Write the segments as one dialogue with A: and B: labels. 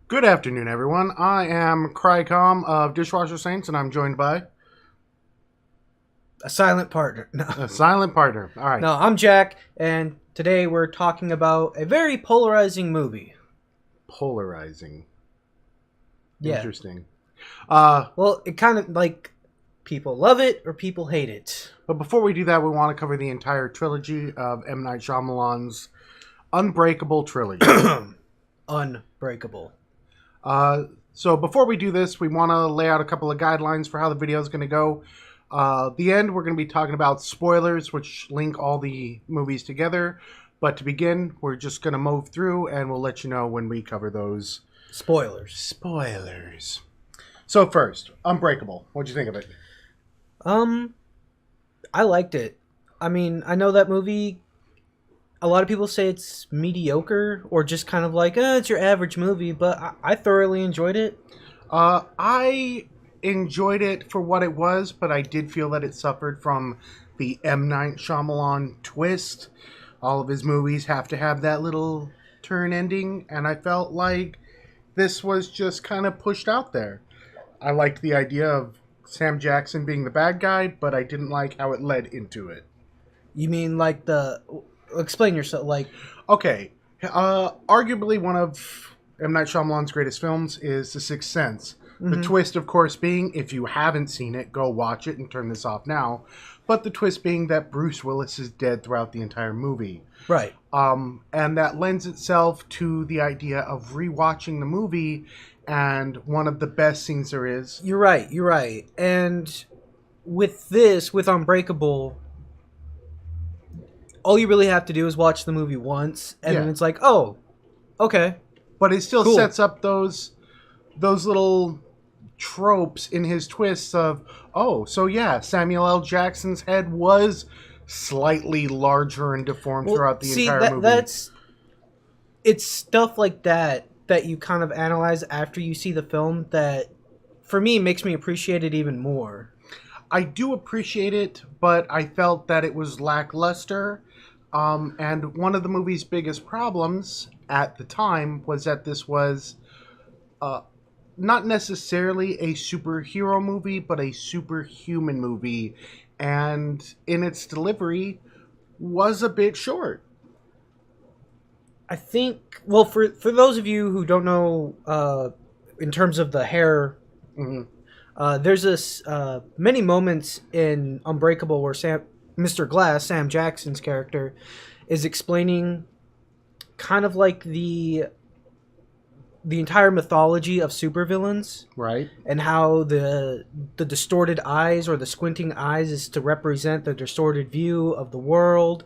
A: Good afternoon, everyone. I am Crycom of Dishwasher Saints, and I'm joined by
B: A silent partner. No,
A: a silent partner. All right,
B: no, I'm Jack, and today we're talking about a very polarizing movie.
A: polarizing.
B: Yeah.
A: Interesting. Uh,
B: Well, it kind of like people love it or people hate it.
A: but before we do that, we want to cover the entire trilogy of M. Night Shyamalan's Unbreakable Trilogy.
B: Unbreakable.
A: So before we do this, we want to lay out a couple of guidelines for how the video is going to go. The end, we're going to be talking about spoilers, which link all the movies together. But to begin, we're just going to move through, and we'll let you know when we cover those
B: Spoilers.
A: spoilers. So first, Unbreakable. What'd you think of it?
B: Um, I liked it. I mean, I know that movie. A lot of people say it's mediocre or just kind of like, it's your average movie, but I thoroughly enjoyed it.
A: I enjoyed it for what it was, but I did feel that it suffered from the M. Night Shyamalan twist. All of his movies have to have that little turn ending, and I felt like this was just kind of pushed out there. I liked the idea of Sam Jackson being the bad guy, but I didn't like how it led into it.
B: You mean like the. Explain yourself. Like,
A: Okay, arguably one of M. Night Shyamalan's greatest films is The Sixth Sense. The
B: mhm.
A: twist, of course, being if you haven't seen it, go watch it and turn this off now. But the twist being that Bruce Willis is dead throughout the entire movie.
B: Right.
A: And that lends itself to the idea of rewatching the movie, and one of the best scenes there is.
B: You're right. You're right. And with this, with Unbreakable, all you really have to do is watch the movie once, and then
A: Yeah,
B: it's like, oh, okay,
A: but it still
B: cool.
A: sets up those little tropes in his twists of, oh, so yeah, Samuel L. Jackson's head was slightly larger and deformed
B: Well,
A: throughout the
B: see
A: entire
B: that
A: movie.
B: that's it's stuff like that that you kind of analyze after you see the film that, for me, makes me appreciate it even more.
A: I do appreciate it, but I felt that it was lackluster. And one of the movie's biggest problems at the time was that this was uh, not necessarily a superhero movie, but a superhuman movie. And in its delivery, was a bit short.
B: I think, well, for those of you who don't know, in terms of the hair.
A: Mhm.
B: There's this many moments in Unbreakable where Mr. Glass, Sam Jackson's character, is explaining kind of like the entire mythology of supervillains
A: Right?
B: and how the distorted eyes or the squinting eyes is to represent the distorted view of the world,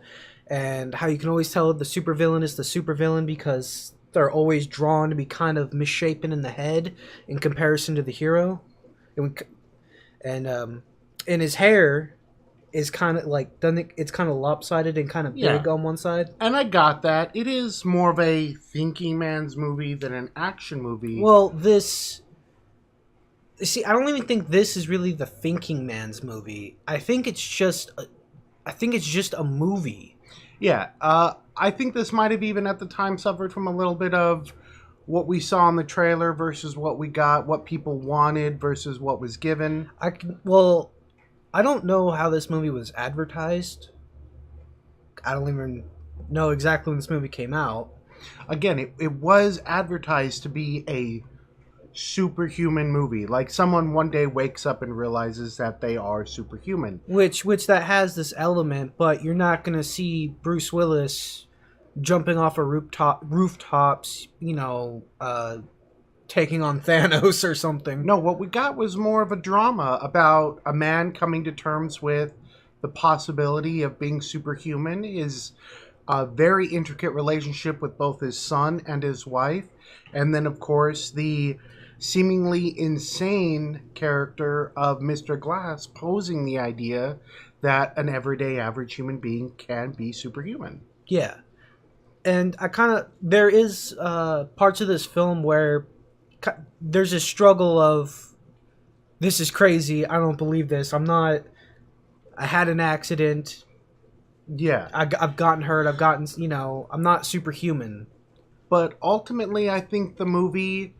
B: and how you can always tell the supervillain is the supervillain because they're always drawn to be kind of misshapen in the head in comparison to the hero. And and his hair is kind of like, doesn't it, it's kind of lopsided and kind of
A: Yeah.
B: big on one side.
A: And I got that. It is more of a thinking man's movie than an action movie.
B: Well, this, see, I don't even think this is really the thinking man's movie. I think it's just a movie.
A: Yeah, I think this might have even at the time suffered from a little bit of what we saw in the trailer versus what we got, what people wanted versus what was given.
B: Well, I don't know how this movie was advertised. I don't even know exactly when this movie came out.
A: Again, it was advertised to be a superhuman movie. Like someone one day wakes up and realizes that they are superhuman.
B: Which that has this element, but you're not gonna see Bruce Willis jumping off a rooftops, taking on Thanos or something.
A: No, what we got was more of a drama about a man coming to terms with the possibility of being superhuman, his very intricate relationship with both his son and his wife, and then, of course, the seemingly insane character of Mr. Glass posing the idea that an everyday average human being can be superhuman.
B: Yeah, and I kind of, there is parts of this film where there's a struggle of, this is crazy. I don't believe this. I'm not. I had an accident.
A: Yeah,
B: I've gotten hurt. I'm not superhuman.
A: but ultimately, I think the movie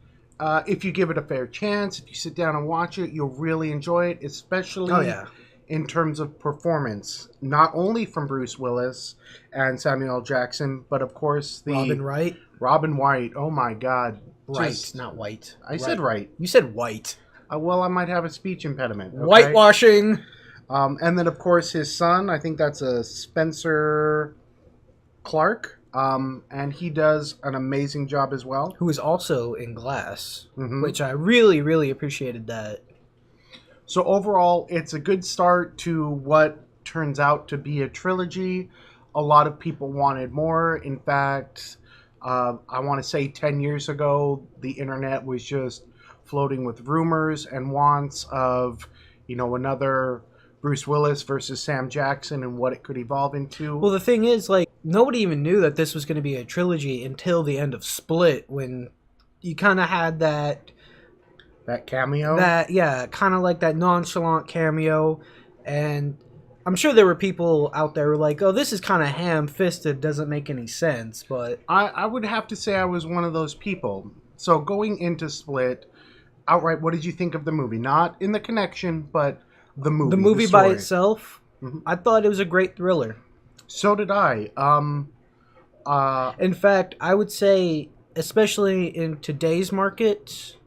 A: if you give it a fair chance, if you sit down and watch it, you'll really enjoy it, especially
B: Oh yeah,
A: in terms of performance, not only from Bruce Willis and Samuel L. Jackson, but of course the
B: Robin Wright.
A: Robin White. Oh my God!
B: Right, not white.
A: I said right.
B: You said white.
A: Well, I might have a speech impediment. Okay?
B: Whitewashing.
A: And then of course his son. I think that's a Spencer Clark. And he does an amazing job as well.
B: Who is also in Glass,
A: Mhm.
B: which I really, really appreciated that.
A: So overall, it's a good start to what turns out to be a trilogy. A lot of people wanted more. In fact, I want to say 10 years ago, the internet was just floating with rumors and wants of, another Bruce Willis versus Sam Jackson and what it could evolve into.
B: Well, the thing is, like, nobody even knew that this was going to be a trilogy until the end of Split, when you kind of had that
A: cameo?
B: kind of like that nonchalant cameo. And I'm sure there were people out there who were like, oh, this is kind of ham-fisted, doesn't make any sense, but...
A: I would have to say I was one of those people. So going into Split, outright, what did you think of the movie? Not in the connection, but the movie.
B: The movie by itself,
A: Mhm.
B: I thought it was a great thriller.
A: So did I.
B: In fact, I would say, especially in today's market,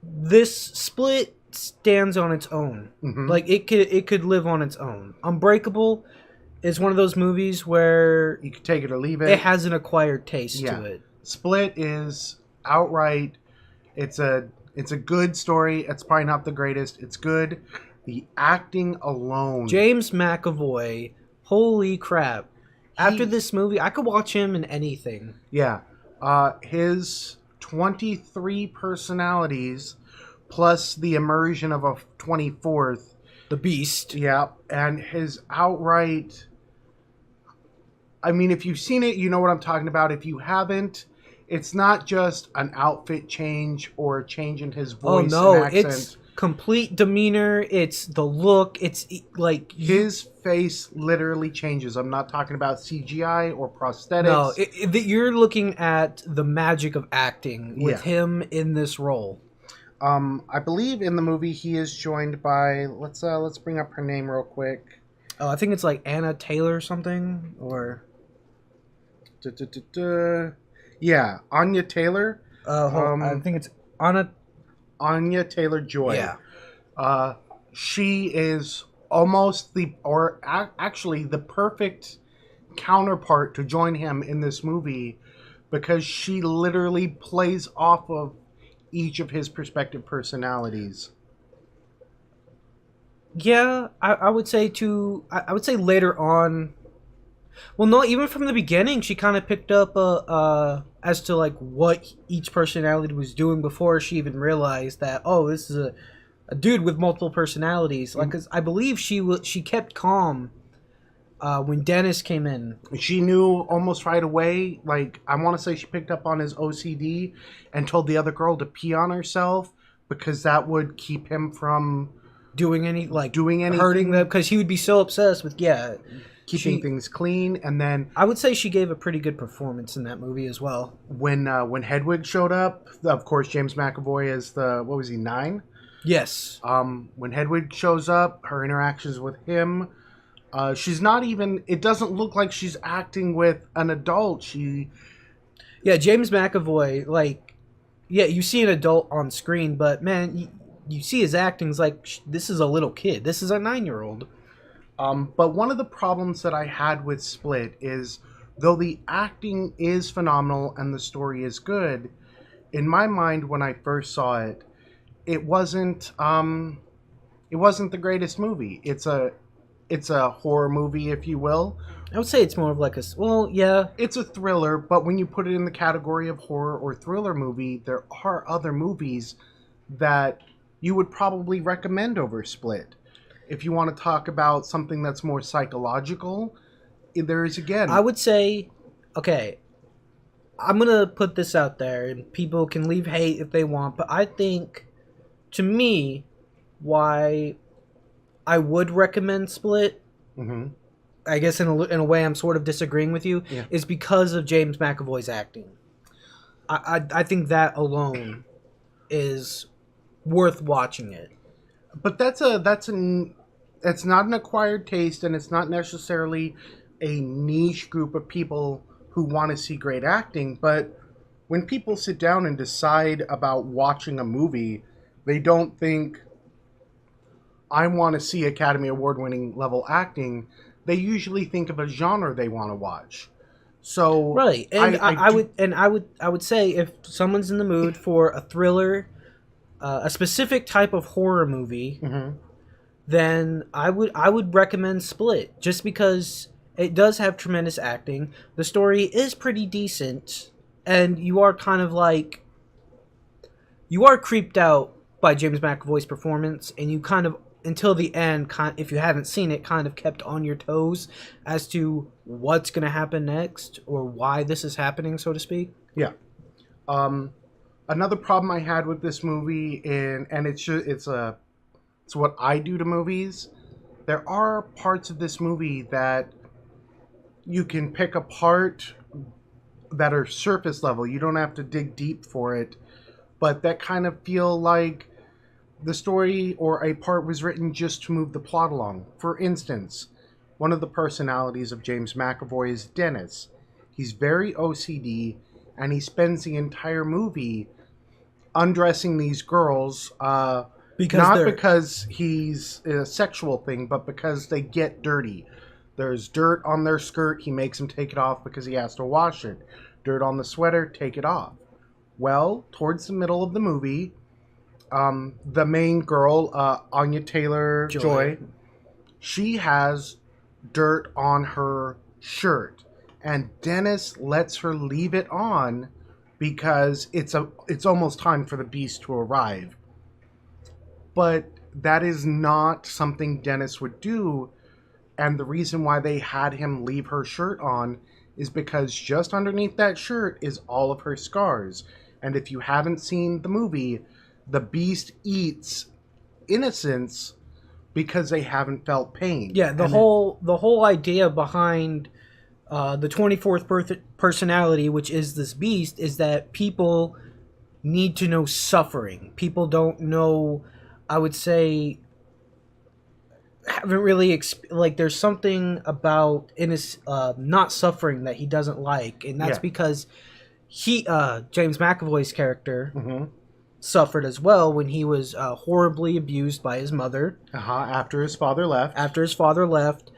B: this Split stands on its own.
A: Mhm.
B: Like it could live on its own. Unbreakable is one of those movies where
A: You could take it or leave it.
B: it has an acquired taste
A: Yeah.
B: to it.
A: Split is outright. It's a good story. It's probably not the greatest. It's good. The acting alone.
B: James McAvoy, holy crap! After this movie, I could watch him in anything.
A: Yeah. His 23 personalities plus the immersion of a 24th.
B: The Beast.
A: Yeah. And his outright. I mean, if you've seen it, you know what I'm talking about. If you haven't, it's not just an outfit change or a change in his voice
B: Oh no,
A: and accent.
B: it's complete demeanor. It's the look. It's like
A: His face literally changes. I'm not talking about CGI or prosthetics.
B: no. You're looking at the magic of acting with
A: Yeah.
B: him in this role.
A: I believe in the movie he is joined by let's bring up her name real quick.
B: Oh, I think it's like Anna Taylor or something, or
A: Yeah, Anya Taylor.
B: I think it's Anna.
A: Anya Taylor-Joy.
B: Yeah.
A: She is almost actually the perfect counterpart to join him in this movie because she literally plays off of each of his respective personalities.
B: Yeah, I would say I would say later on. Well, no, even from the beginning, she kind of picked up as to like what each personality was doing before she even realized that this is a dude with multiple personalities. Like, 'cause I believe she kept calm when Dennis came in.
A: She knew almost right away. Like, I want to say she picked up on his OCD and told the other girl to pee on herself because that would keep him from
B: Doing
A: anything,
B: hurting them, because he would be so obsessed with
A: keeping things clean. And then
B: I would say she gave a pretty good performance in that movie as well.
A: when Hedwig showed up, of course James McAvoy is what was he, 9?
B: Yes.
A: When Hedwig shows up, her interactions with him, she's not even. It doesn't look like she's acting with an adult.
B: Yeah, James McAvoy, you see an adult on screen, but man, you see his acting's like this is a little kid. This is a 9-year-old.
A: But one of the problems that I had with Split is, though the acting is phenomenal and the story is good, in my mind when I first saw it, it wasn't the greatest movie. It's a horror movie, if you will.
B: I would say it's more of like yeah.
A: It's a thriller, but when you put it in the category of horror or thriller movie, there are other movies that you would probably recommend over Split. If you want to talk about something that's more psychological, there is again.
B: I would say, okay, I'm going to put this out there, and people can leave hate if they want, but I think, to me, why I would recommend Split,
A: Mm-hmm.
B: I guess in a way I'm sort of disagreeing with you,
A: Yeah.
B: is because of James McAvoy's acting. I think that alone is worth watching it.
A: But it's not an acquired taste, and it's not necessarily a niche group of people who want to see great acting. But when people sit down and decide about watching a movie, they don't think, I want to see Academy Award winning level acting. They usually think of a genre they want to watch. So
B: Right, and I would say if someone's in the mood for a thriller, a specific type of horror movie,
A: Mhm.
B: then I would recommend Split, just because it does have tremendous acting. The story is pretty decent, and you are kind of like, you are creeped out by James McAvoy's performance, and you kind of, until the end, if you haven't seen it, kind of kept on your toes as to what's going to happen next or why this is happening, so to speak.
A: Yeah. Another problem I had with this movie, and it's what I do to movies. There are parts of this movie that you can pick apart that are surface level. You don't have to dig deep for it, but that kind of feel like the story or a part was written just to move the plot along. For instance, one of the personalities of James McAvoy is Dennis. He's very OCD, and he spends the entire movie undressing these girls, because he's a sexual thing, but because they get dirty. There's dirt on their skirt, he makes them take it off because he has to wash it. Dirt on the sweater, take it off. Well, towards the middle of the movie, the main girl, Anya Taylor-Joy, she has dirt on her shirt, and Dennis lets her leave it on because it's almost time for the beast to arrive. But that is not something Dennis would do, and the reason why they had him leave her shirt on is because just underneath that shirt is all of her scars. And if you haven't seen the movie, the beast eats innocents because they haven't felt pain.
B: Yeah, the whole idea behind the 24th personality, which is this beast, is that people need to know suffering. People don't know, I would say, haven't really like, there's something about not suffering that he doesn't like, and that's because James McAvoy's character suffered as well when he was horribly abused by his mother.
A: After his father left.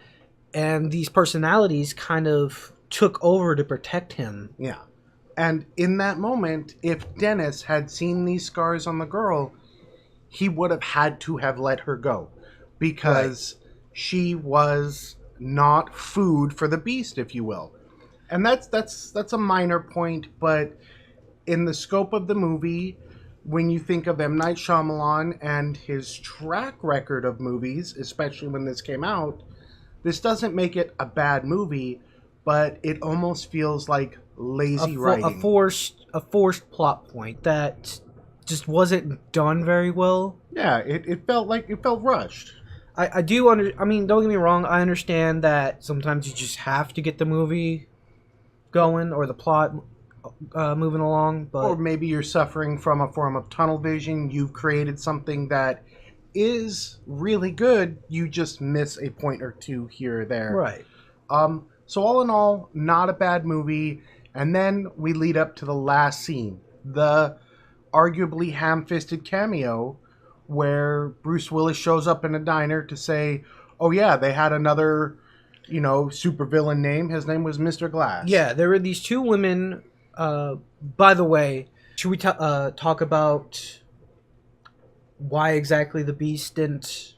B: And these personalities kind of took over to protect him.
A: Yeah. And in that moment, if Dennis had seen these scars on the girl, he would have had to have let her go. Because she was not food for the beast, if you will. And that's a minor point, but in the scope of the movie, when you think of M. Night Shyamalan and his track record of movies, especially when this came out, this doesn't make it a bad movie, but it almost feels like lazy writing.
B: A forced plot point that just wasn't done very well.
A: Yeah, it felt rushed.
B: I mean, don't get me wrong, I understand that sometimes you just have to get the movie going or the plot moving along, but
A: or maybe you're suffering from a form of tunnel vision. You've created something that is really good, you just miss a point or two here or there.
B: Right.
A: So all in all, not a bad movie. And then we lead up to the last scene, the arguably ham-fisted cameo where Bruce Willis shows up in a diner to say, oh yeah, they had another, supervillain name. His name was Mr. Glass.
B: Yeah, there were these two women. By the way, should we talk about why exactly the Beast didn't?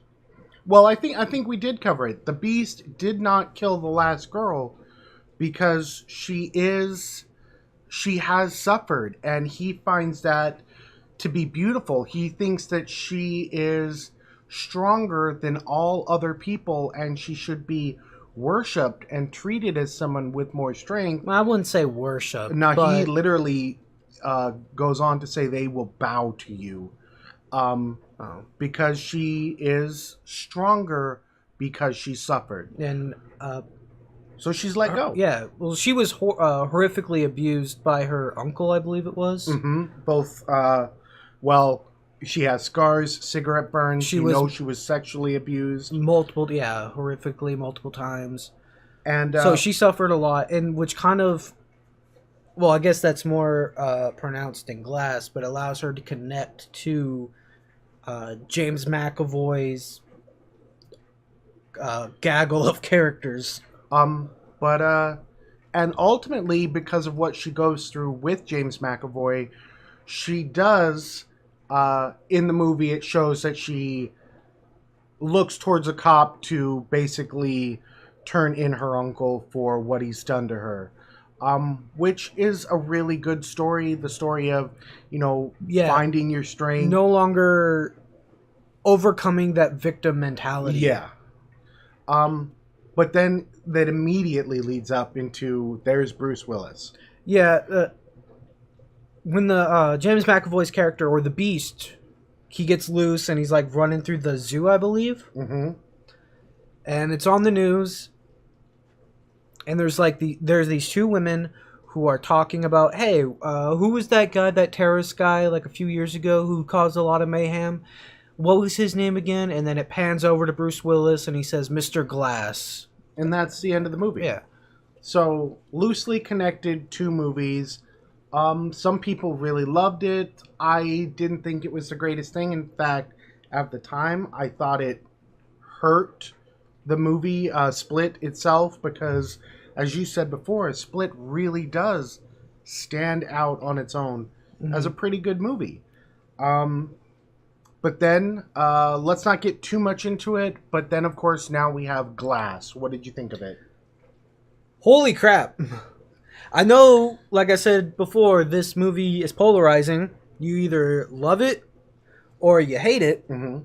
A: Well, I think we did cover it. The Beast did not kill the last girl because she has suffered, and he finds that to be beautiful. He thinks that she is stronger than all other people, and she should be worshipped and treated as someone with more strength.
B: I wouldn't say worship.
A: No, he literally goes on to say they will bow to you. Because she is stronger because she suffered.
B: And
A: so she's let go.
B: Yeah, well, she was horrifically abused by her uncle, I believe it was.
A: Both Well, she has scars, cigarette burns.
B: She
A: She was sexually abused.
B: horrifically multiple times.
A: And
B: So she suffered a lot, and which kind of, well, I guess that's more pronounced in Glass, but allows her to connect to James McAvoy's gaggle of characters.
A: but and ultimately, because of what she goes through with James McAvoy, she does in the movie, it shows that she looks towards a cop to basically turn in her uncle for what he's done to her, which is a really good story. The story of, finding your strength.
B: No longer overcoming that victim mentality.
A: Yeah. But then that immediately leads up into there's Bruce Willis.
B: Yeah. When the James McAvoy's character, or the Beast, he gets loose and he's like running through the zoo, I believe.
A: Mm-hmm.
B: And it's on the news. And there's these two women who are talking about, hey, who was that guy, that terrorist guy, like a few years ago, who caused a lot of mayhem? What was his name again? And then it pans over to Bruce Willis and he says, Mr. Glass.
A: And that's the end of the movie.
B: Yeah.
A: So, loosely connected two movies. Some people really loved it. I didn't think it was the greatest thing. In fact, at the time, I thought it hurt the movie Split itself, because, as you said before, Split really does stand out on its own as a pretty good movie. But then, let's not get too much into it. But then, of course, now we have Glass. What did you think of it?
B: Holy crap. I know, like I said before, this movie is polarizing. You either love it or you hate it.
A: Mm-hmm.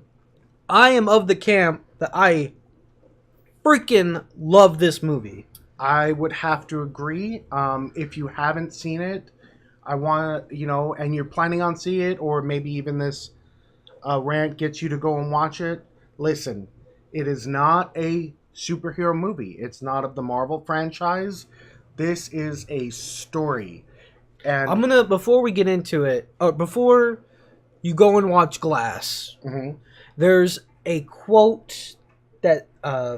B: I am of the camp that I freaking love this movie.
A: I would have to agree. If you haven't seen it, I want to, and you're planning on seeing it, or maybe even this rant gets you to go and watch it. Listen, it is not a superhero movie. It's not of the Marvel franchise. This is a story. And
B: I'm gonna, before we get into it, before you go and watch Glass,
A: mm-hmm.
B: there's a quote that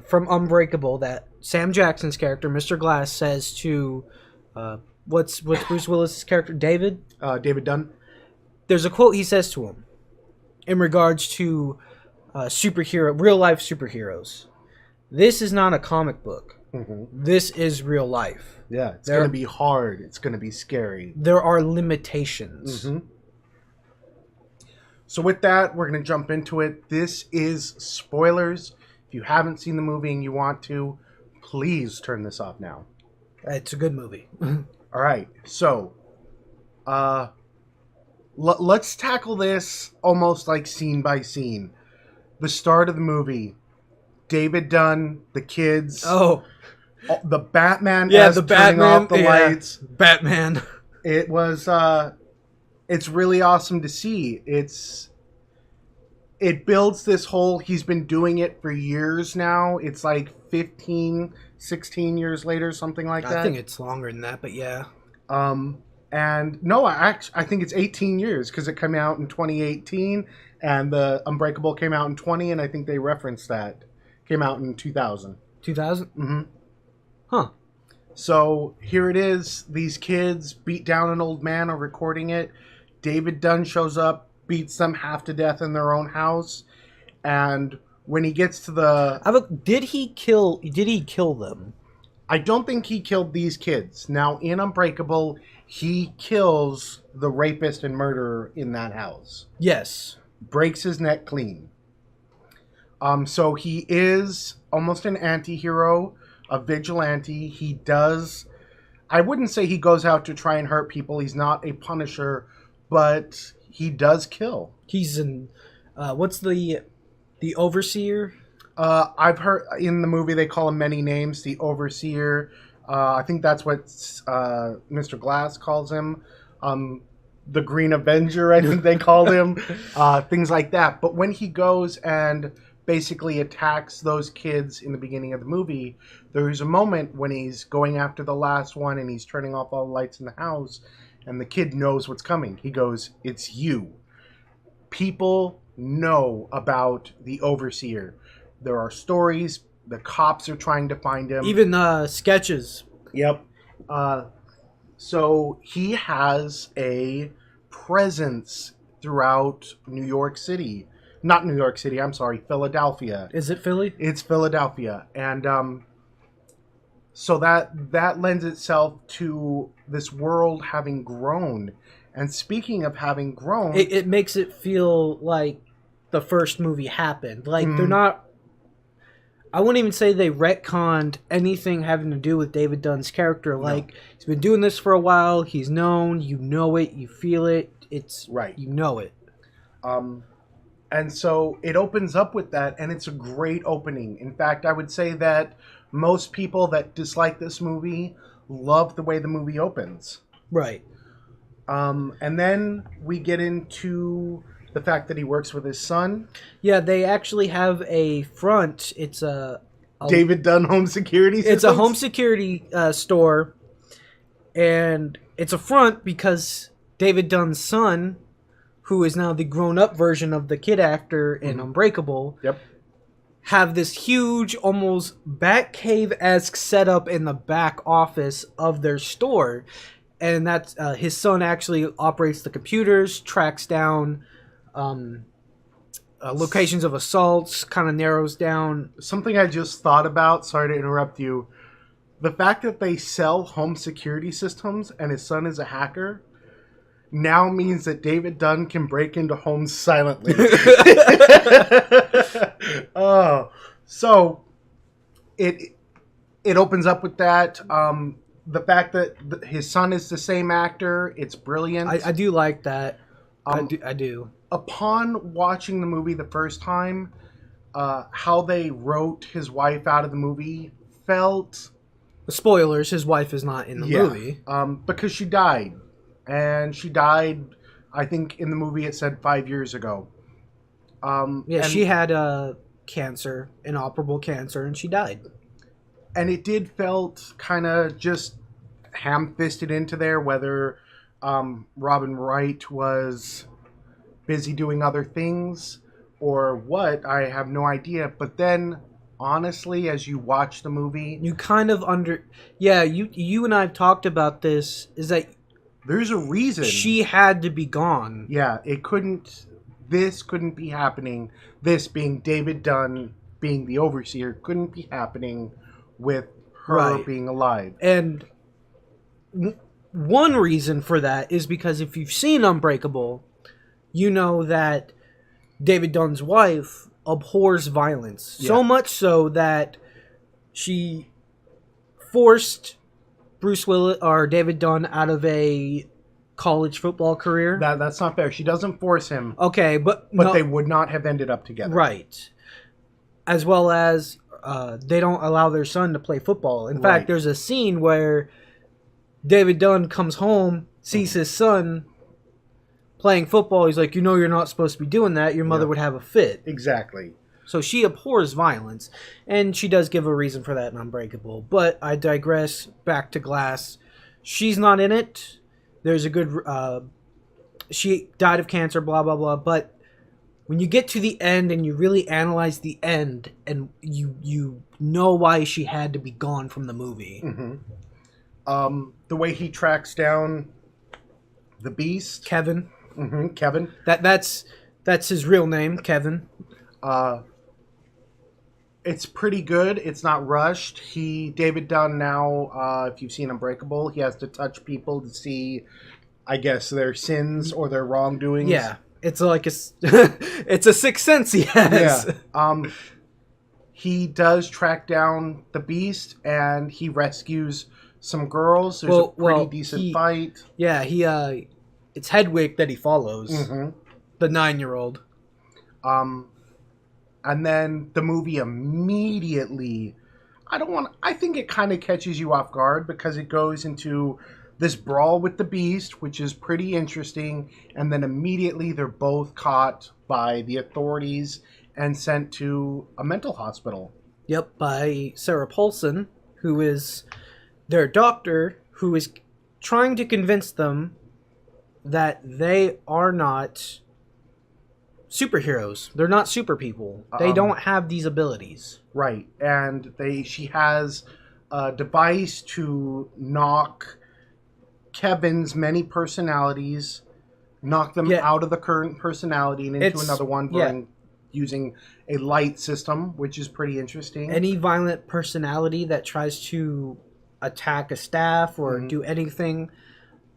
B: from Unbreakable that Sam Jackson's character, Mr. Glass, says to what's Bruce Willis's character, David
A: Dunn.
B: There's a quote he says to him in regards to real life superheroes. This is not a comic book.
A: Mm-hmm.
B: This is real life.
A: Yeah, it's going to be hard. It's going to be scary.
B: There are limitations.
A: Mm-hmm. So with that, we're going to jump into it. This is spoilers. If you haven't seen the movie and you want to, please turn this off now.
B: It's a good movie.
A: All right. So, let's tackle this almost like scene by scene. The start of the movie, David Dunn, the kids.
B: Oh.
A: The Batman.
B: Yeah, the Batman.
A: Turning off the lights.
B: Batman.
A: It was, it's really awesome to see. It builds this whole, he's been doing it for years now. It's like 15, 16 years later, something like that.
B: I think it's longer than that, but yeah.
A: And no, I think it's 18 years, because it came out in 2018 and the Unbreakable came out in 20, and I think they referenced that. Came out in 2000.
B: 2000?
A: Mm-hmm.
B: Huh.
A: So here it is. These kids beat down an old man are recording it. David Dunn shows up, beats them half to death in their own house. And when he gets to the...
B: Did he kill them?
A: I don't think he killed these kids. Now, in Unbreakable, he kills the rapist and murderer in that house.
B: Yes.
A: Breaks his neck clean. So he is almost an anti-hero, a vigilante. He does... I wouldn't say he goes out to try and hurt people. He's not a punisher, but he does kill.
B: He's an... what's the overseer?
A: I've heard in the movie they call him many names. The overseer. I think that's what Mr. Glass calls him. The Green Avenger, I think they called him. Things like that. But when he goes and basically attacks those kids in the beginning of the movie, there's a moment when he's going after the last one and he's turning off all the lights in the house, and the kid knows what's coming. He goes, "It's you." people know about the overseer. There are stories. The cops are trying to find him.
B: Even sketches.
A: Yep. So he has a presence throughout New York City. Not New York City, I'm sorry, Philadelphia.
B: Is it Philly?
A: It's Philadelphia. And so that lends itself to this world having grown. And speaking of having grown...
B: It makes it feel like the first movie happened. Like, they're not... I wouldn't even say they retconned anything having to do with David Dunn's character. Like, he's been doing this for a while. He's known. You know it. You feel it. It's...
A: Right.
B: You know it.
A: And so it opens up with that, and it's a great opening. In fact, I would say that most people that dislike this movie love the way the movie opens.
B: Right.
A: And then we get into the fact that he works with his son.
B: Yeah, they actually have a front. It's a
A: David Dunn Home Security Systems?
B: It's a home security store, and it's a front because David Dunn's son, who is now the grown-up version of the kid actor in Unbreakable, have this huge, almost Batcave-esque setup in the back office of their store. And that's his son actually operates the computers, tracks down locations of assaults, kind of narrows down.
A: Something I just thought about, sorry to interrupt you, the fact that they sell home security systems and his son is a hacker now means that David Dunn can break into homes silently. So it opens up with that. The fact that his son is the same actor, it's brilliant.
B: I do like that. I do.
A: Upon watching the movie the first time, how they wrote his wife out of the movie felt...
B: Spoilers, his wife is not in the movie.
A: Because she died. And she died, I think in the movie it said 5 years ago.
B: She had cancer, inoperable cancer, and she died.
A: And it did felt kind of just ham-fisted into there, whether Robin Wright was busy doing other things or what, I have no idea. But then, honestly, as you watch the movie...
B: You kind of you and I have talked about this, is that...
A: There's a reason.
B: She had to be gone.
A: Yeah, this couldn't be happening. This being David Dunn, being the overseer, couldn't be happening with her being alive.
B: And one reason for that is because if you've seen Unbreakable, you know that David Dunn's wife abhors violence. Yeah. So much so that she forced Bruce Willis or David Dunn out of a college football career.
A: That's not fair. She doesn't force him.
B: Okay, but
A: they would not have ended up together.
B: Right. As well as they don't allow their son to play football. In fact, there's a scene where David Dunn comes home, sees his son playing football. He's like, you're not supposed to be doing that. Your mother would have a fit.
A: Exactly.
B: So she abhors violence, and she does give a reason for that in Unbreakable. But I digress. Back to Glass. She's not in it. There's a good... she died of cancer, blah, blah, blah. But when you get to the end and you really analyze the end, and you know why she had to be gone from the movie.
A: Mm-hmm. The way he tracks down the beast.
B: Kevin.
A: Mm-hmm, Kevin.
B: That's his real name, Kevin.
A: It's pretty good. It's not rushed. David Dunn now, if you've seen Unbreakable, he has to touch people to see, I guess, their sins or their wrongdoings.
B: Yeah. It's like it's a sixth sense he has.
A: Yeah. He does track down the beast and he rescues some girls. There's a pretty decent fight.
B: Yeah, it's Hedwig that he follows.
A: Mm-hmm.
B: The 9-year-old.
A: And then the movie immediately, I think it kind of catches you off guard because it goes into this brawl with the beast, which is pretty interesting. And then immediately they're both caught by the authorities and sent to a mental hospital.
B: Yep, by Sarah Paulson, who is their doctor, who is trying to convince them that they are not superheroes. They're not super people. They don't have these abilities.
A: Right, and she has a device to knock Kevin's many personalities, knock them out of the current personality and into another one using a light system, which is pretty interesting.
B: Any violent personality that tries to attack a staff or do anything,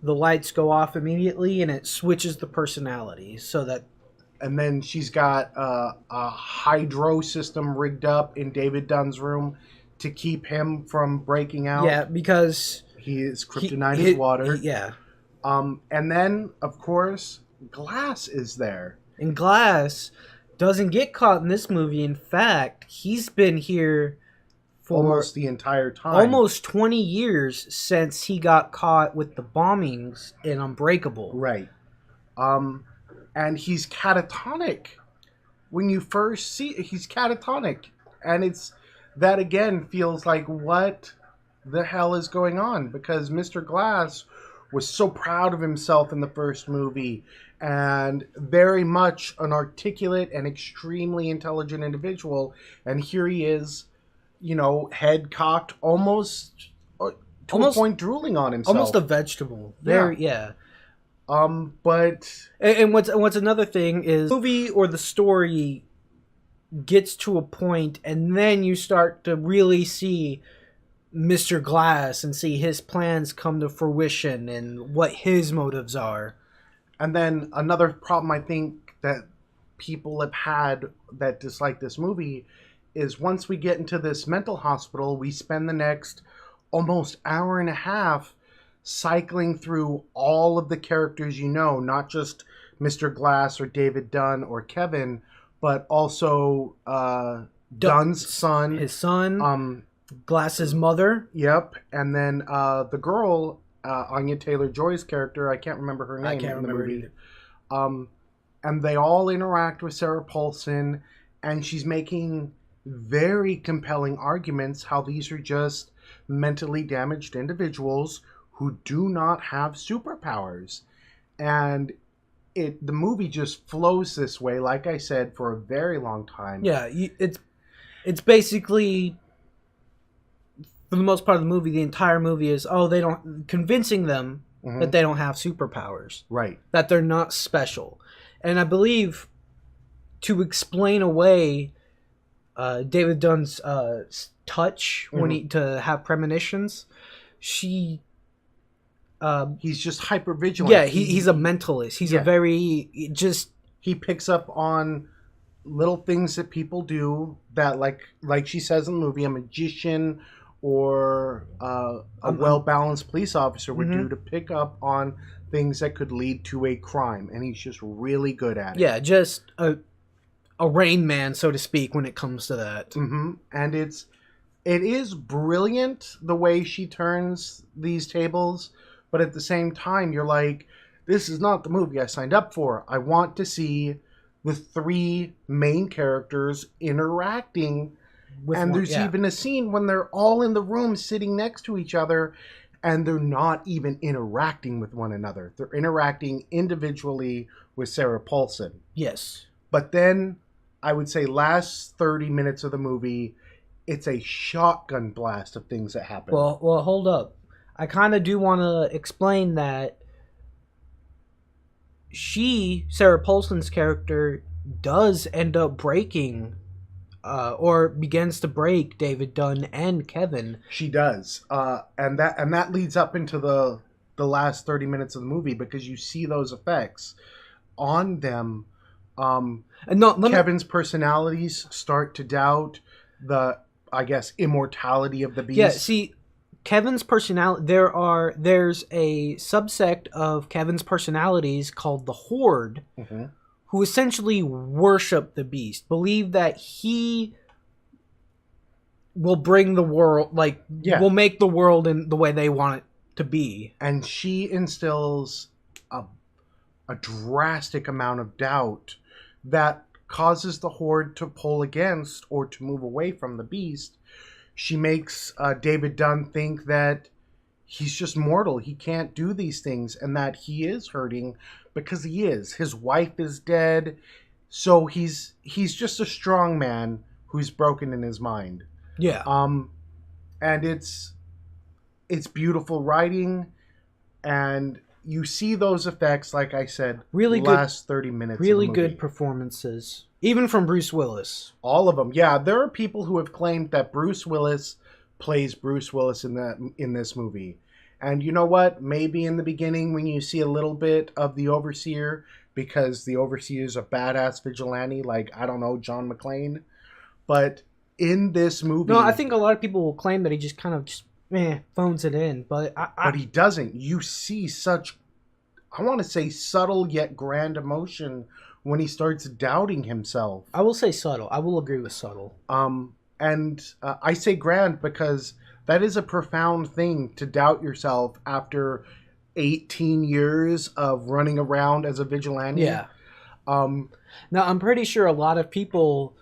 B: the lights go off immediately and it switches the personality so that.
A: And then she's got a hydro system rigged up in David Dunn's room to keep him from breaking out.
B: Yeah, because
A: his kryptonite is water.
B: Yeah.
A: And then, of course, Glass is there.
B: And Glass doesn't get caught in this movie. In fact, he's been here for
A: almost the entire time.
B: Almost 20 years since he got caught with the bombings in Unbreakable.
A: Right. And he's catatonic. When you first see it, he's catatonic. And that again feels like, what the hell is going on? Because Mr. Glass was so proud of himself in the first movie and very much an articulate and extremely intelligent individual. And here he is, head cocked, almost a point drooling on himself.
B: Almost a vegetable. Yeah.
A: But
B: and what's another thing is the movie or the story gets to a point and then you start to really see Mr. Glass and see his plans come to fruition and what his motives are.
A: And then another problem I think that people have had that dislike this movie is once we get into this mental hospital, we spend the next almost hour and a half cycling through all of the characters, not just Mr. Glass or David Dunn or Kevin, but also Dunn's son.
B: His son. Glass's mother.
A: Yep. And then the girl, Anya Taylor-Joy's character, I can't remember her name in the movie. And they all interact with Sarah Paulson, and she's making very compelling arguments how these are just mentally damaged individuals who do not have superpowers. And the movie just flows this way, like I said, for a very long time.
B: Yeah, it's basically, for the most part of the movie, the entire movie is, convincing them that they don't have superpowers.
A: Right.
B: That they're not special. And I believe to explain away David Dunn's touch to have premonitions, he's just hypervigilant. Yeah, he's a mentalist. He's a very
A: he picks up on little things that people do that, like she says in the movie, a magician or a well-balanced police officer would do to pick up on things that could lead to a crime, and he's just really good at it.
B: Yeah, just a Rain Man, so to speak, when it comes to that.
A: And it is brilliant the way she turns these tables, but at the same time, you're like, this is not the movie I signed up for. I want to see the three main characters interacting. There's even a scene when they're all in the room sitting next to each other, and they're not even interacting with one another. They're interacting individually with Sarah Paulson.
B: Yes.
A: But then, I would say last 30 minutes of the movie, it's a shotgun blast of things that happen.
B: Well, hold up. I kind of do want to explain that Sarah Paulson's character, does end up breaking or begins to break David Dunn and Kevin.
A: She does. And that leads up into the last 30 minutes of the movie, because you see those effects on them. Kevin's personalities start to doubt the, I guess, immortality of the beast.
B: Yeah, see, Kevin's personality, there's a subsect of Kevin's personalities called the Horde, who essentially worship the beast, believe that he will bring the world, will make the world in the way they want it to be.
A: And she instills a drastic amount of doubt that causes the Horde to pull against or to move away from the beast. She makes David Dunn think that he's just mortal. He can't do these things, and that he is hurting because he is. His wife is dead. So he's just a strong man who's broken in his mind.
B: Yeah.
A: And it's beautiful writing, and you see those effects, like I said,
B: Really
A: last 30 minutes
B: really
A: of the movie.
B: good performances, even from Bruce Willis.
A: All of them. Yeah, there are people who have claimed that Bruce Willis plays Bruce Willis in this movie. And you know what? Maybe in the beginning when you see a little bit of the Overseer, because the Overseer is a badass vigilante, like, I don't know, John McClane. But in this movie...
B: No, I think a lot of people will claim that he just kind of phones it in. But
A: But he doesn't. You see such, I want to say, subtle yet grand emotion when he starts doubting himself.
B: I will say subtle. I will agree with subtle.
A: And I say grand because that is a profound thing, to doubt yourself after 18 years of running around as a vigilante.
B: Yeah. Now, I'm pretty sure a lot of people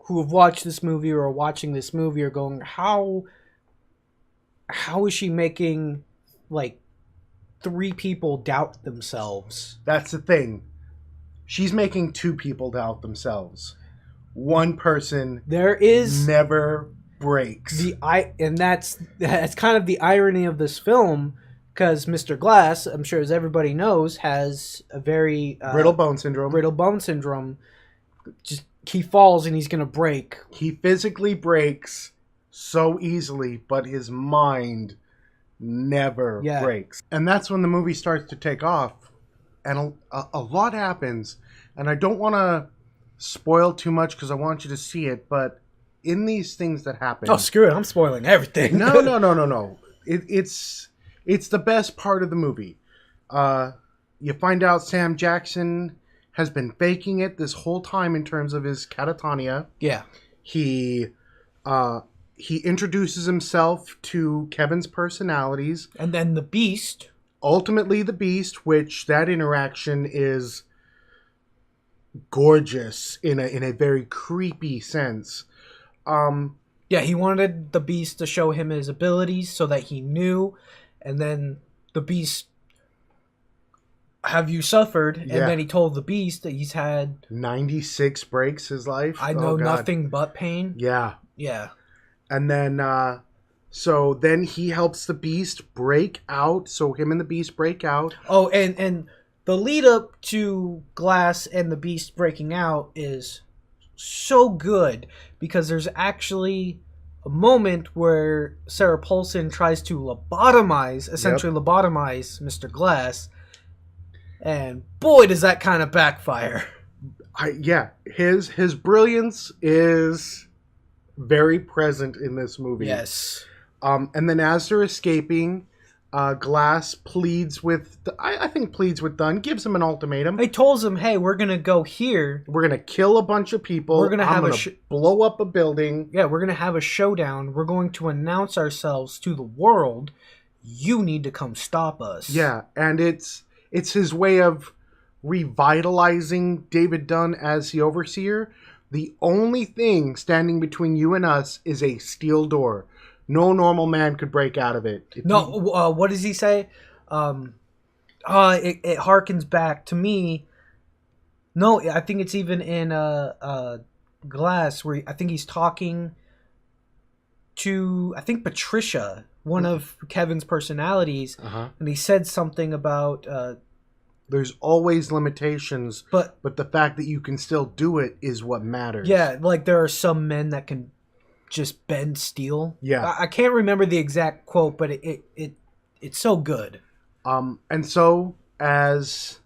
B: who have watched this movie or are watching this movie are going, how is she making, like, 3 people doubt themselves?
A: That's the thing. She's making 2 people doubt themselves. One person
B: There is
A: never breaks.
B: and that's kind of the irony of this film, because Mr. Glass, I'm sure as everybody knows, has a very
A: Brittle bone syndrome.
B: Brittle bone syndrome. Just he falls and he's gonna break.
A: He physically breaks so easily, but his mind never breaks. And that's when the movie starts to take off, and a lot happens. And I don't want to spoil too much because I want you to see it, but in these things that happen...
B: Oh, screw it. I'm spoiling everything.
A: No. It's the best part of the movie. You find out Sam Jackson has been faking it this whole time in terms of his catatonia.
B: Yeah.
A: He introduces himself to Kevin's personalities.
B: And then the Beast.
A: Ultimately the Beast, which that interaction is gorgeous in a very creepy sense.
B: Yeah, he wanted the Beast to show him his abilities so that he knew, and then the Beast, have you suffered? And then he told the Beast that he's had
A: 96 breaks his life.
B: I know nothing but pain.
A: Yeah.
B: Yeah.
A: And then so then he helps the Beast break out. So him and the Beast break out.
B: Oh, and the lead up to Glass and the Beast breaking out is so good, because there's actually a moment where Sarah Paulson tries to lobotomize Mr. Glass, and boy, does that kind of backfire.
A: His brilliance is very present in this movie.
B: Yes.
A: And then as they're escaping, Glass pleads with Dunn, gives him an ultimatum.
B: He tells him, hey, we're going to go here.
A: We're going to kill a bunch of people.
B: We're going to
A: blow up a building.
B: Yeah, we're going to have a showdown. We're going to announce ourselves to the world. You need to come stop us.
A: Yeah, and it's his way of revitalizing David Dunn as the Overseer. The only thing standing between you and us is a steel door. No normal man could break out of it.
B: What does he say? It harkens back to me. No, I think it's even in Glass, where I think he's talking to, I think, Patricia, one of Kevin's personalities, and he said something about...
A: there's always limitations, but the fact that you can still do it is what matters.
B: Yeah, like there are some men that can just bend steel.
A: Yeah.
B: I can't remember the exact quote, but it's so good.
A: And so as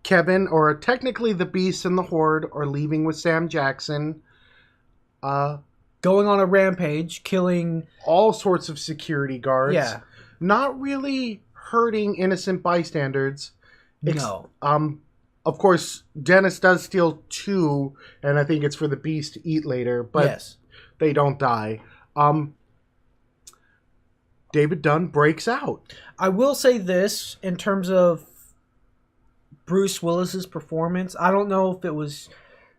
A: Kevin, or technically the Beast and the Horde, are leaving with Sam Jackson,
B: going on a rampage, killing
A: all sorts of security guards.
B: Yeah.
A: Not really hurting innocent bystanders.
B: No.
A: Of course, Dennis does steal 2, and I think it's for the Beast to eat later, but they don't die. David Dunn breaks out.
B: I will say this, in terms of Bruce Willis's performance, I don't know if it was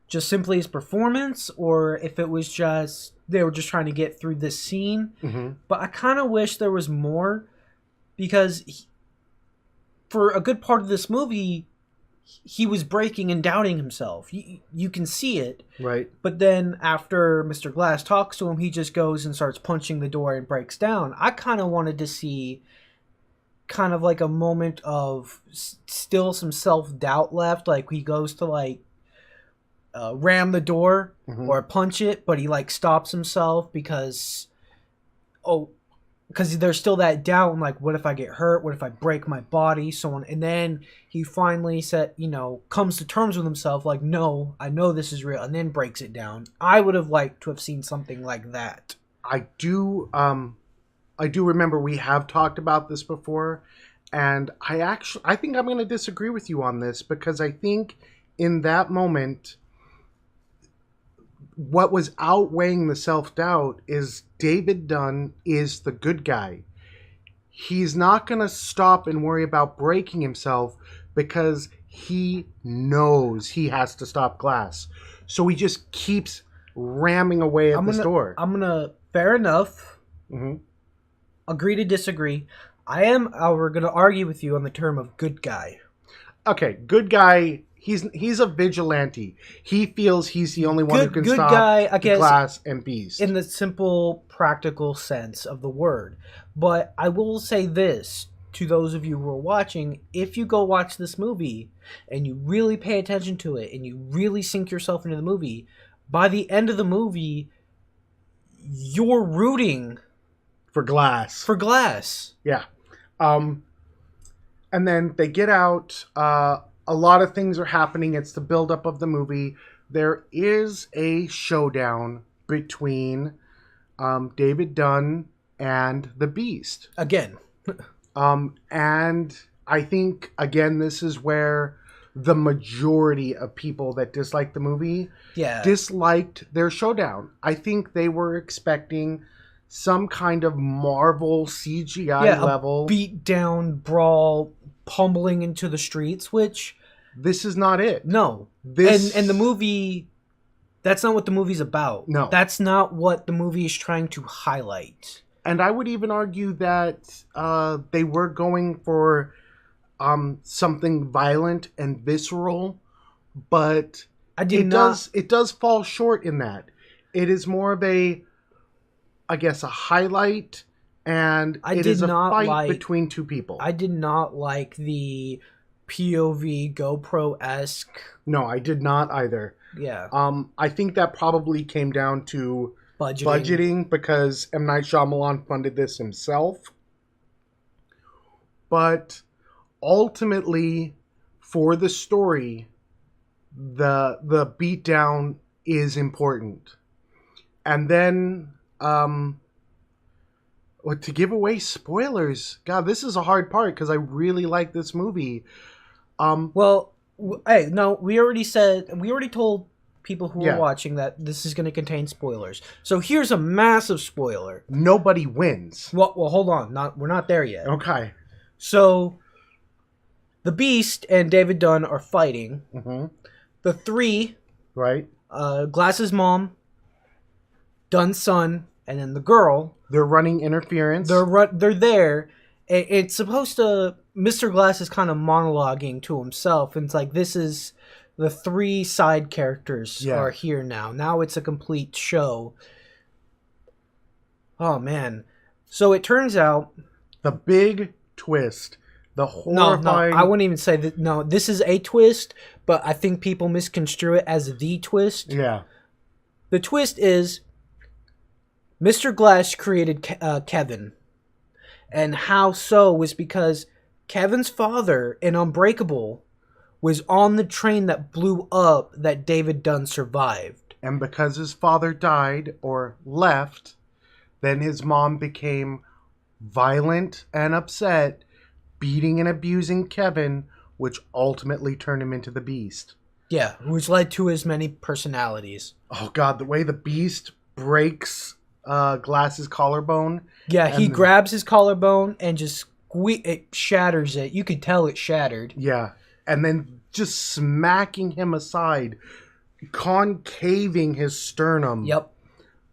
B: just simply his performance, or if it was just they were just trying to get through this scene.
A: Mm-hmm.
B: But I kind of wish there was more, because for a good part of this movie, he was breaking and doubting himself. You can see it.
A: Right.
B: But then after Mr. Glass talks to him, he just goes and starts punching the door and breaks down. I kind of wanted to see kind of like a moment of still some self-doubt left. Like he goes to like ram the door or punch it, but he like stops himself because there's still that doubt and like, what if I get hurt? What if I break my body? So on. And then he finally comes to terms with himself like, no, I know this is real, and then breaks it down. I would have liked to have seen something like that.
A: I do remember we have talked about this before, and I think I'm going to disagree with you on this, because I think in that moment what was outweighing the self-doubt is David Dunn is the good guy. He's not going to stop and worry about breaking himself because he knows he has to stop Glass. So he just keeps ramming away at this door.
B: Fair enough. Agree to disagree. We're going to argue with you on the term of good guy.
A: Okay, good guy. He's a vigilante. He feels he's the only one who can stop
B: guy, I guess,
A: Glass and Beast.
B: In the simple, practical sense of the word. But I will say this to those of you who are watching: if you go watch this movie and you really pay attention to it and you really sink yourself into the movie, by the end of the movie, you're rooting
A: for Glass.
B: Yeah.
A: And then they get out. A lot of things are happening. It's the buildup of the movie. There is a showdown between David Dunn and the Beast.
B: Again.
A: And I think, again, this is where the majority of people that dislike the movie disliked their showdown. I think they were expecting some kind of Marvel CGI level
B: beat down, brawl, pummeling into the streets, which
A: this is not it.
B: No. And the movie, that's not what the movie's about.
A: No.
B: That's not what the movie is trying to highlight.
A: And I would even argue that they were going for something violent and visceral, but it does fall short in that. It is more of a highlight, and it is a fight between two people.
B: I did not like the POV GoPro-esque.
A: No, I did not either.
B: Yeah.
A: I think that probably came down to budgeting because M. Night Shyamalan funded this himself. But ultimately, for the story, the beatdown is important. And then, to give away spoilers, God, this is a hard part because I really like this movie.
B: We already told people who are watching that this is going to contain spoilers. So here's a massive spoiler.
A: Nobody wins.
B: Well, hold on. We're not there yet.
A: Okay.
B: So the Beast and David Dunn are fighting. The three,
A: right?
B: Glass's mom, Dunn's son, and then the girl.
A: They're running interference.
B: They're there. It's supposed to... Mr. Glass is kind of monologuing to himself. And it's like, this is... The three side characters are here now. Now it's a complete show. Oh, man. So it turns out...
A: The big twist. The horrifying...
B: No, I wouldn't even say that... No, this is a twist, but I think people misconstrue it as the twist.
A: Yeah.
B: The twist is... Mr. Glass created Kevin. And how so was because Kevin's father in Unbreakable was on the train that blew up that David Dunn survived.
A: And because his father died or left, then his mom became violent and upset, beating and abusing Kevin, which ultimately turned him into the Beast.
B: Yeah, which led to his many personalities.
A: Oh, God, the way the Beast breaks... Glass's collarbone.
B: Yeah, he grabs his collarbone and just it shatters it. You could tell it shattered.
A: Yeah, and then just smacking him aside, concaving his sternum.
B: Yep.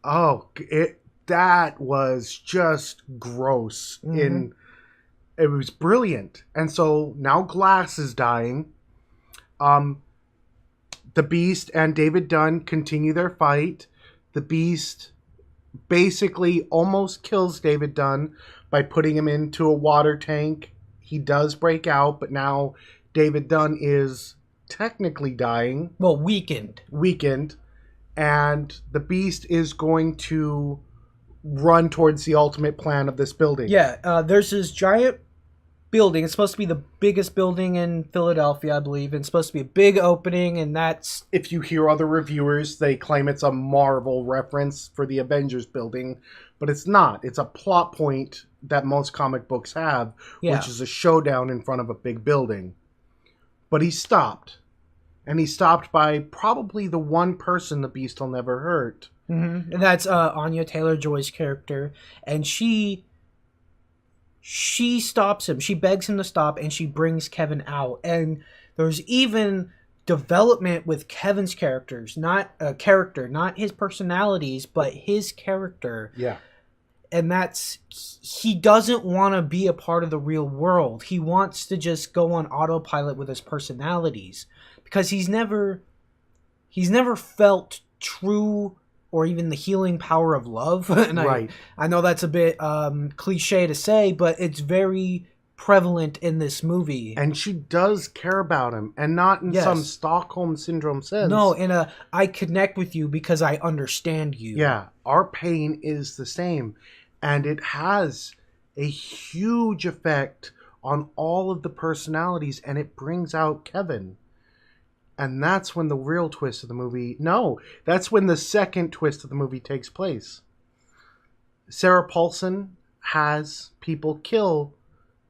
A: Oh, that was just gross. It was brilliant. And so now Glass is dying. Um, the Beast and David Dunn continue their fight. The Beast basically almost kills David Dunn by putting him into a water tank. He does break out, but now David Dunn is technically dying.
B: Well, weakened.
A: And the Beast is going to run towards the ultimate plan of this building.
B: Yeah, there's this giant building. It's supposed to be the biggest building in Philadelphia, I believe. And it's supposed to be a big opening, and that's...
A: If you hear other reviewers, they claim it's a Marvel reference for the Avengers building, but it's not. It's a plot point that most comic books have, which is a showdown in front of a big building. But he stopped. And he stopped by probably the one person the Beast will never hurt.
B: Mm-hmm. And that's Anya Taylor-Joy's character. And she stops him. She begs him to stop, and she brings Kevin out. And there's even development with Kevin's characters. Not his personalities, but his character.
A: Yeah.
B: And that's... He doesn't want to be a part of the real world. He wants to just go on autopilot with his personalities. Because he's never felt true or even the healing power of love. And
A: right.
B: I know that's a bit cliche to say, but it's very prevalent in this movie.
A: And she does care about him, and not in some Stockholm Syndrome sense.
B: No, in a, I connect with you because I understand you.
A: Yeah, our pain is the same. And it has a huge effect on all of the personalities, and it brings out Kevin. And that's when the real twist of the movie... No, that's when the second twist of the movie takes place. Sarah Paulson has people kill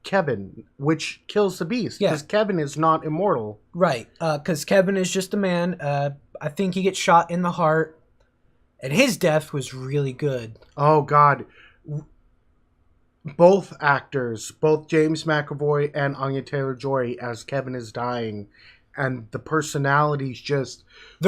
A: Kevin, which kills the Beast. Because Kevin is not immortal.
B: Right, because Kevin is just a man. I think he gets shot in the heart. And his death was really good.
A: Oh, God. Both actors, both James McAvoy and Anya Taylor-Joy, as Kevin is dying... And the personalities just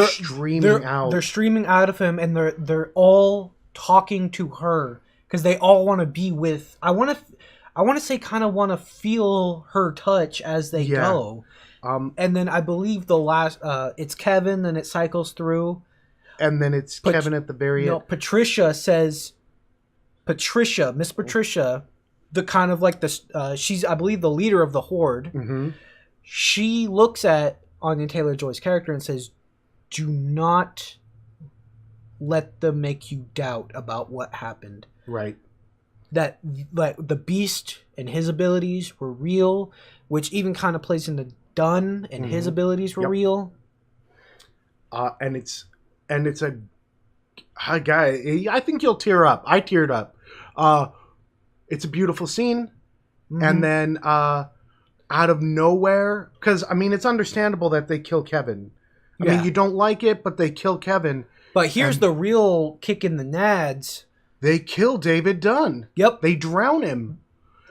A: streaming out.
B: They're streaming out of him, and they're all talking to her because they all want to be with. I want to say, kind of want to feel her touch as they go. And then I believe the last, it's Kevin, then it cycles through,
A: and then it's Kevin at the very end.
B: Patricia says, Miss Patricia, the kind of like the she's, I believe, the leader of the horde.
A: Mm-hmm.
B: She looks at Anya Taylor-Joy's character and says, do not let them make you doubt about what happened.
A: Right.
B: That the Beast and his abilities were real, which even kind of plays into Dunn and his abilities were real.
A: And it's a guy. I think you'll tear up. I teared up. It's a beautiful scene, and then out of nowhere, because I mean, it's understandable that they kill Kevin. I mean, you don't like it, but they kill Kevin.
B: But here's the real kick in the nads.
A: They kill David Dunn.
B: Yep.
A: They drown him.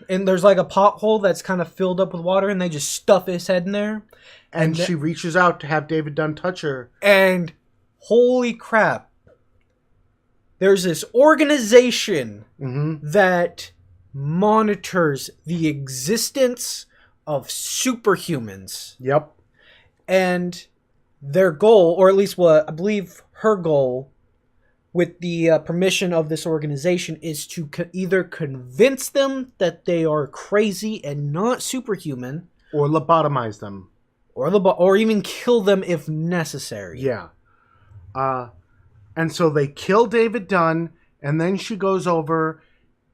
B: And there's like a pothole that's kind of filled up with water, and they just stuff his head in there.
A: And she reaches out to have David Dunn touch her.
B: And holy crap. There's this organization that monitors the existence of superhumans.
A: Yep.
B: And their goal, or at least what I believe her goal, with the permission of this organization, is to either convince them that they are crazy and not superhuman,
A: or lobotomize them,
B: or even kill them if necessary.
A: Yeah. And so they kill David Dunn, and then she goes over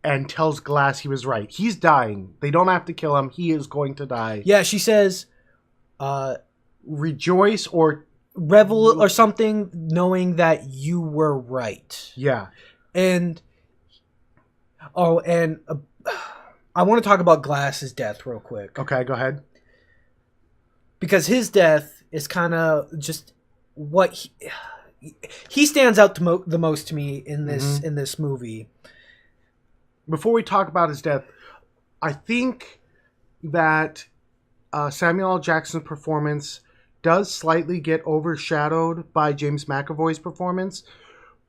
A: and tells Glass he was right. He's dying. They don't have to kill him. He is going to die.
B: Yeah, she says,
A: rejoice or
B: revel or something, knowing that you were right.
A: Yeah.
B: And I want to talk about Glass's death real quick.
A: Okay, go ahead.
B: Because his death is kind of just what he stands out the most to me in this movie.
A: Before we talk about his death, I think that Samuel L. Jackson's performance does slightly get overshadowed by James McAvoy's performance.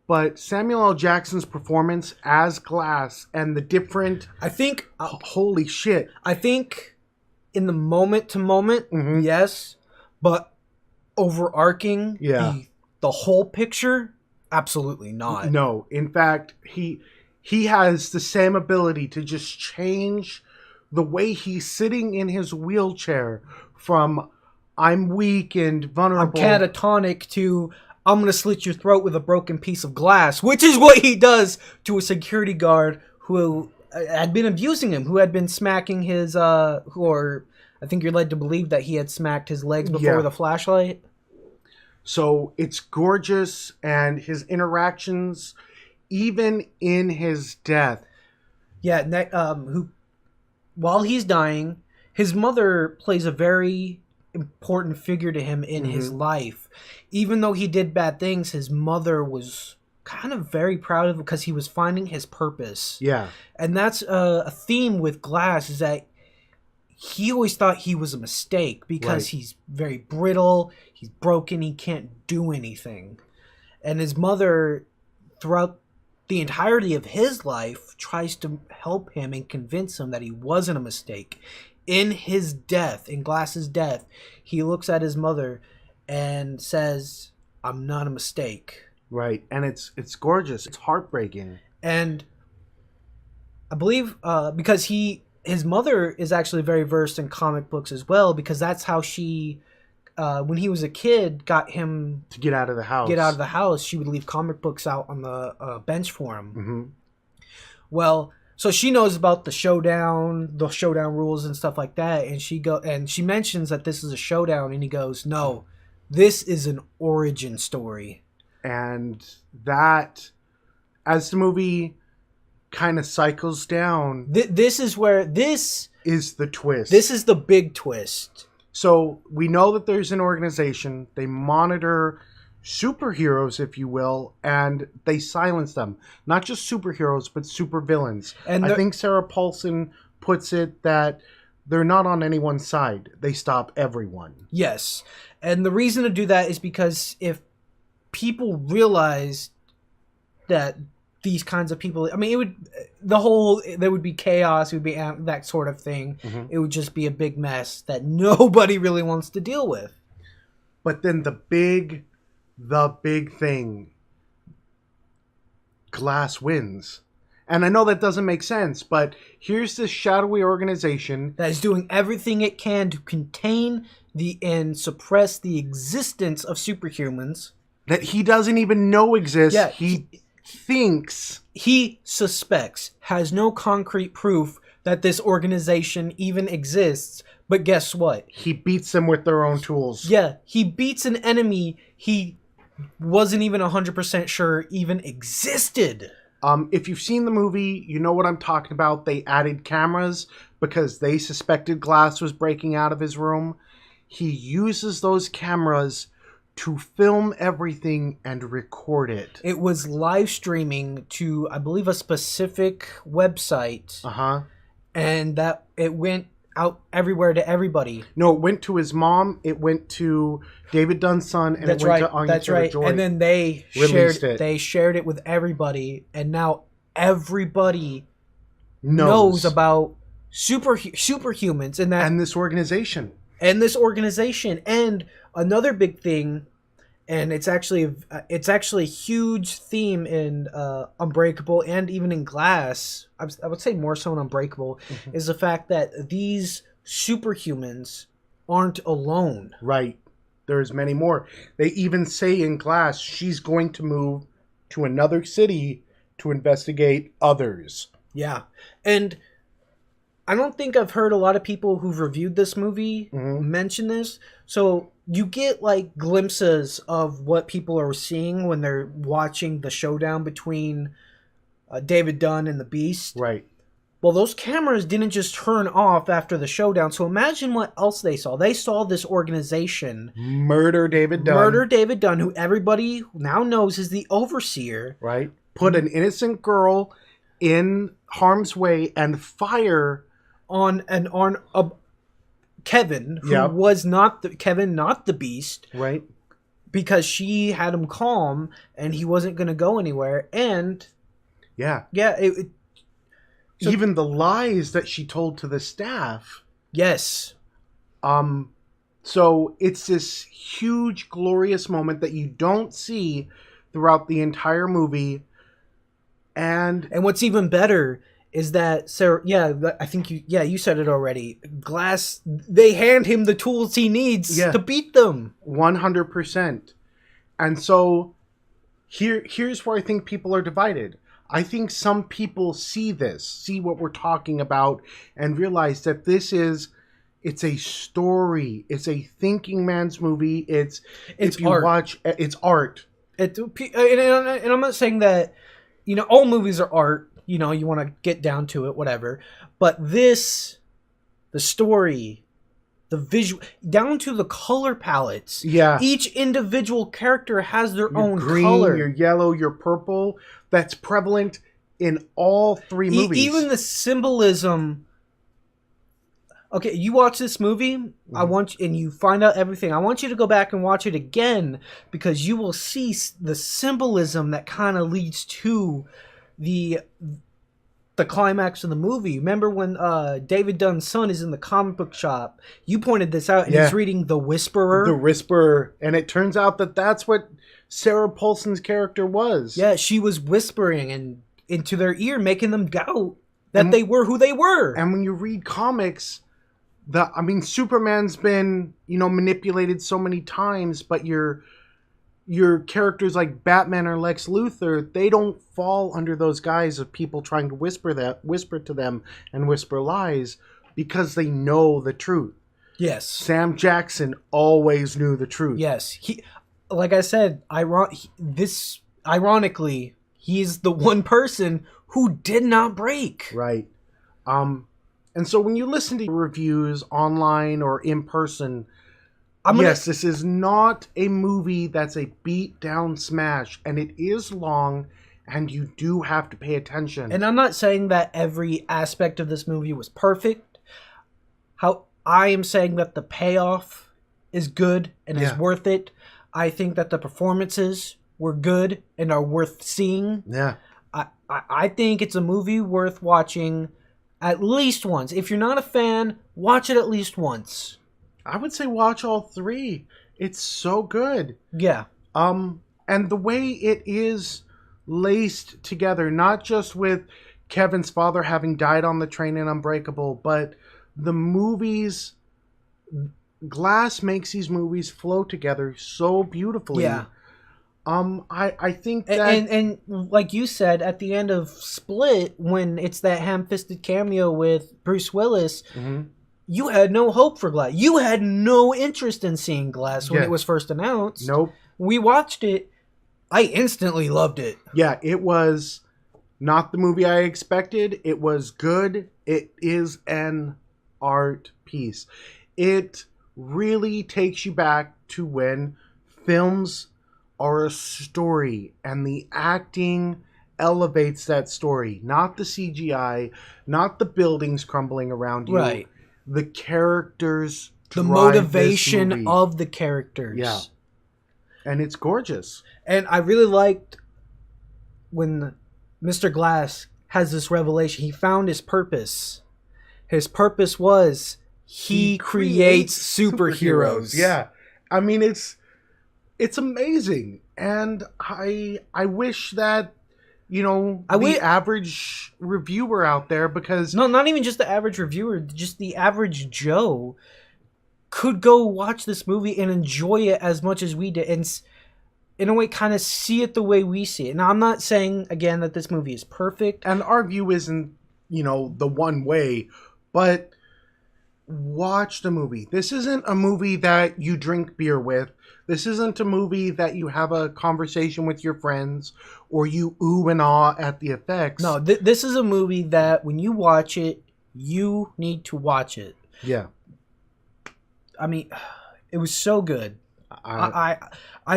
A: But Samuel L. Jackson's performance as Glass and the different...
B: I think...
A: holy shit.
B: I think in the moment to moment, yes. But overarching the whole picture, absolutely not.
A: No, in fact, he has the same ability to just change the way he's sitting in his wheelchair from I'm weak and vulnerable.
B: I'm catatonic to I'm going to slit your throat with a broken piece of glass, which is what he does to a security guard who had been abusing him, who had been smacking his, or I think you're led to believe that he had smacked his legs before with a flashlight.
A: So it's gorgeous, and his interactions, even in his death.
B: Yeah, who, while he's dying, his mother plays a very important figure to him in his life. Even though he did bad things, his mother was kind of very proud of him because he was finding his purpose.
A: Yeah.
B: And that's a theme with Glass, is that he always thought he was a mistake because he's very brittle, he's broken, he can't do anything. And his mother, throughout the entirety of his life, tries to help him and convince him that he wasn't a mistake. In his death, in Glass's death, he looks at his mother and says, "I'm not a mistake."
A: Right, and it's gorgeous. It's heartbreaking.
B: And I believe because his mother is actually very versed in comic books as well, because that's how she, when he was a kid, got him
A: to get out of the house.
B: She would leave comic books out on the bench for him. Mm-hmm. Well, so she knows about the showdown rules and stuff like that, and she mentions that this is a showdown, and he goes, "No, this is an origin story."
A: And that, as the movie kind of cycles down,
B: this is
A: the twist.
B: This is the big twist.
A: So we know that there's an organization. They monitor superheroes, if you will, and they silence them. Not just superheroes, but supervillains. And I think Sarah Paulson puts it that they're not on anyone's side. They stop everyone.
B: Yes. And the reason to do that is because if people realized that these kinds of people, I mean, there would be chaos, it would be that sort of thing. Mm-hmm. It would just be a big mess that nobody really wants to deal with.
A: But then the big thing, Glass wins. And I know that doesn't make sense, but here's this shadowy organization
B: that is doing everything it can to contain and suppress the existence of superhumans
A: that he doesn't even know exist. Yeah, he thinks.
B: He suspects, has no concrete proof that this organization even exists. But guess what?
A: He beats them with their own tools.
B: Yeah, he beats an enemy he wasn't even 100% sure even existed.
A: If you've seen the movie, you know what I'm talking about. They added cameras because they suspected Glass was breaking out of his room. He uses those cameras to film everything and record it.
B: It was live streaming to, I believe, a specific website. And that it went out everywhere to everybody.
A: No, it went to his mom, it went to David Dunn's son, and it went to Anya Taylor-Joy.
B: And then they shared it with everybody, and now everybody knows about superhumans
A: and this organization.
B: And another big thing, and it's actually a huge theme in Unbreakable and even in Glass, I would say more so in Unbreakable, is the fact that these superhumans aren't alone.
A: Right. There's many more. They even say in Glass she's going to move to another city to investigate others.
B: Yeah. And I don't think I've heard a lot of people who've reviewed this movie mention this. So you get like glimpses of what people are seeing when they're watching the showdown between David Dunn and the Beast.
A: Right.
B: Well, those cameras didn't just turn off after the showdown. So imagine what else they saw. They saw this organization
A: murder David Dunn,
B: who everybody now knows is the overseer.
A: Right. Put an innocent girl in harm's way and fire
B: on Kevin, who was not the Beast,
A: right?
B: Because she had him calm, and he wasn't going to go anywhere. And
A: even the lies that she told to the staff,
B: yes,
A: So it's this huge, glorious moment that you don't see throughout the entire movie. And
B: what's even better is that Sarah, I think you said it already. Glass, they hand him the tools he needs to beat them.
A: 100%. And so here's where I think people are divided. I think some people see what we're talking about, and realize that it's a story. It's a thinking man's movie. It's if you
B: art.
A: watch, it's art.
B: And I'm not saying that, all movies are art. You want to get down to it, whatever. But the story, the visual, down to the color palettes.
A: Yeah.
B: Each individual character has their own
A: green,
B: color.
A: Your yellow, your purple. That's prevalent in all three movies.
B: Even the symbolism. Okay, you watch this movie, and you find out everything. I want you to go back and watch it again, because you will see the symbolism that kind of leads to the climax of the movie. Remember when David Dunn's son is in the comic book shop? You pointed this out, and he's reading The Whisperer.
A: The Whisperer, and it turns out that that's what Sarah Paulson's character was.
B: Yeah, she was whispering and into their ear, making them doubt that they were who they were.
A: And when you read comics, Superman's been, manipulated so many times, but your characters like Batman or Lex Luthor, they don't fall under those guys of people trying to whisper to them and whisper lies, because they know the truth.
B: Yes.
A: Sam Jackson always knew the truth.
B: Yes. He, like I said, ironically, he's the one person who did not break.
A: Right. And so when you listen to reviews online or in person, this is not a movie that's a beat down smash, and it is long, and you do have to pay attention.
B: And I'm not saying that every aspect of this movie was perfect. I am saying that the payoff is good and is worth it. I think that the performances were good and are worth seeing.
A: Yeah.
B: I think it's a movie worth watching at least once. If you're not a fan, watch it at least once.
A: I would say watch all three. It's so good.
B: Yeah.
A: And the way it is laced together, not just with Kevin's father having died on the train in Unbreakable, but the movies, Glass makes these movies flow together so beautifully.
B: Yeah.
A: I think that...
B: And like you said, at the end of Split, when it's that ham-fisted cameo with Bruce Willis, you had no hope for Glass. You had no interest in seeing Glass when it was first announced.
A: Nope.
B: We watched it. I instantly loved it.
A: Yeah, it was not the movie I expected. It was good. It is an art piece. It really takes you back to when films are a story, and the acting elevates that story. Not the CGI, not the buildings crumbling around you.
B: Right.
A: The characters,
B: the motivation of the characters.
A: Yeah. And it's gorgeous.
B: And I really liked when Mr. Glass has this revelation. He found his purpose. His purpose was he creates superheroes.
A: Yeah. I mean, it's amazing. And I wish that, the average reviewer out there, because...
B: No, not even just the average reviewer, just the average Joe could go watch this movie and enjoy it as much as we did. And in a way, kind of see it the way we see it. Now, I'm not saying, again, that this movie is perfect.
A: And our view isn't, the one way, but watch the movie. This isn't a movie that you drink beer with. This isn't a movie that you have a conversation with your friends or you ooh and ah at the effects.
B: No, this is a movie that when you watch it, you need to watch it.
A: Yeah.
B: I mean, it was so good. I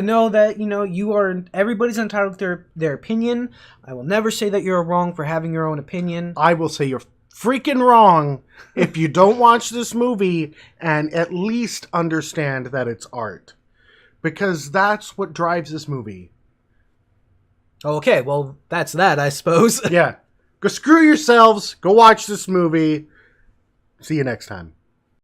B: know that, everybody's entitled to their opinion. I will never say that you're wrong for having your own opinion.
A: I will say you're freaking wrong if you don't watch this movie and at least understand that it's art. Because that's what drives this movie.
B: Okay, well, that's that, I suppose.
A: Yeah. Go screw yourselves. Go watch this movie. See you next time.